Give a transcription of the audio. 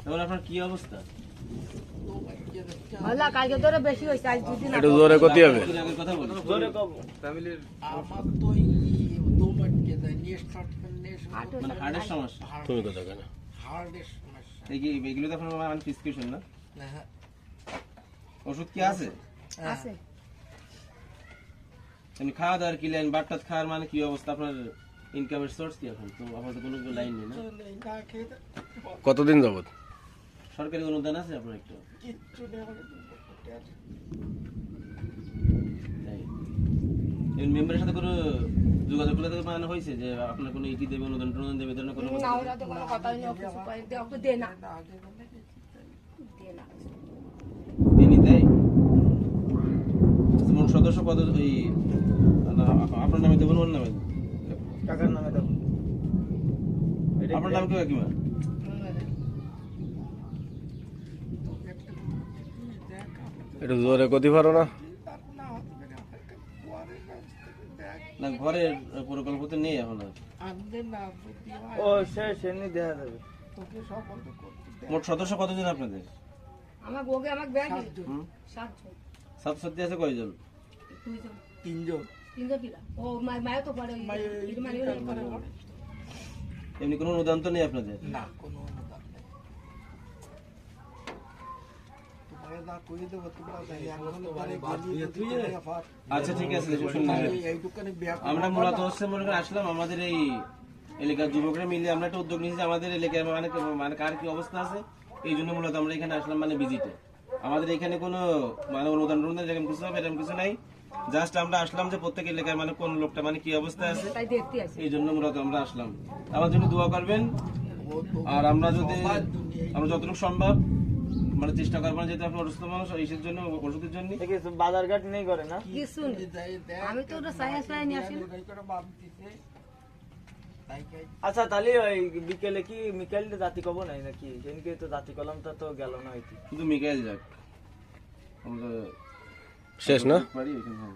তখন আপনার কি অবস্থা? আল্লাহ কালকে ধরে বেশি হইছে আজ দুদিন একটু জোরে কতি হবে। আগের কথা বলি। জোরে কব ফ্যামিলির আমার তো এই দৌড় কে যায় নিয়ে স্টার্ট করলে মানে হার্টের সমস্যা। তুমি কথা কেন? হার্টের সমস্যা এই কি এগুলো তো আপনার মানে প্রেসক্রিপশন না? হ্যাঁ ওষুধ কি আছে? আছে এমনি খাওয়া দাওয়ার কি লাইন, বাটটাত খাওয়ার মানে কি অবস্থা আপনার? ইনকামের সোর্স কি এখন? তো আপাতত কোনো লাইন নেই না? না খেয়ে কতদিন যাবত? সরকারি অনুদান আছে আপনার একটু? কিচ্ছু নেই আমাকে তাই এই মেম্বারের সাথে কোনো যোগাযোগ করলে তো মানে হয়েছে যে আপনার কোনো ইটি দেবে, অনুদান টনুদান দেবে, ধরনের কোনো না ওরা তো কোনো কথাই নেই কিছু পাই দে ওকে দে না দে না তিনি দেয়? মোট সদস্য কত? ওই আপনার নামে দেবেন, ওর নামে? কাকার নামে দাও। আপনার নাম কি কাকিমা? একটু জোরে কতি পারো না? না ঘরের প্রকল্প তো নেই এখন আর। ও সে নি দেখা যাবে। মোট সদস্য কতজন আপনাদের? আমার গোগে আমার ব্যাগ হুম? 7 জন ছাত্রছাত্রী আছে কয়জন? 2 জন তিনজন 3 জন কিরা ও মায় তো পড়ে এর মানে এমনি কোনো অনুদান তো নেই আপনাদের? না কোনো অনুদান নেই তোমাকে না করে দেবো তোমরা আচ্ছা ঠিক আছে, শুনুন। এইটুকানি ব্যাগ আমরা মূলত হচ্ছে মনে করেন আসলাম আমাদের এই এলাকার যুবকরা মিলে আমরা একটা উদ্যোগ নিয়েছি আমাদের এলাকায় মানে মানে কার কি অবস্থা আছে এই জন্য মূলত আমরা এখানে আসলাম মানে ভিজিটে। আমাদের এখানে কোনো মানে অনুদান টনুদান যেরকম কিছু হবে এরকম কিছু নাই, জাস্ট আমরা আসলাম যে প্রত্যেক এলাকায় মানে কোন লোকটা মানে কি অবস্থায় আছে তাই দেখতে আসি এই জন্য মূলত আমরা আসলাম। আমার জন্য দোয়া করবেন আর আমরা যতটুকু সম্ভব মানে চেষ্টা করবো যেহেতু আপনি অসুস্থ মানুষ ইসের জন্য ওষুধের জন্য। কিছু বাজার ঘাট নেই করে না? কিছু আমি তো ওটা সায়েন্স লাইনে আসি আচ্ছা তাহলে ওই বিকেলে কি মিকাইলে জাতি কব নাই নাকি? সেদিনকে তো জাতি কলমটা তো গেল না হইতে। শুধু মিকাইল যাক আমরা শেষ না? পারি এখানে।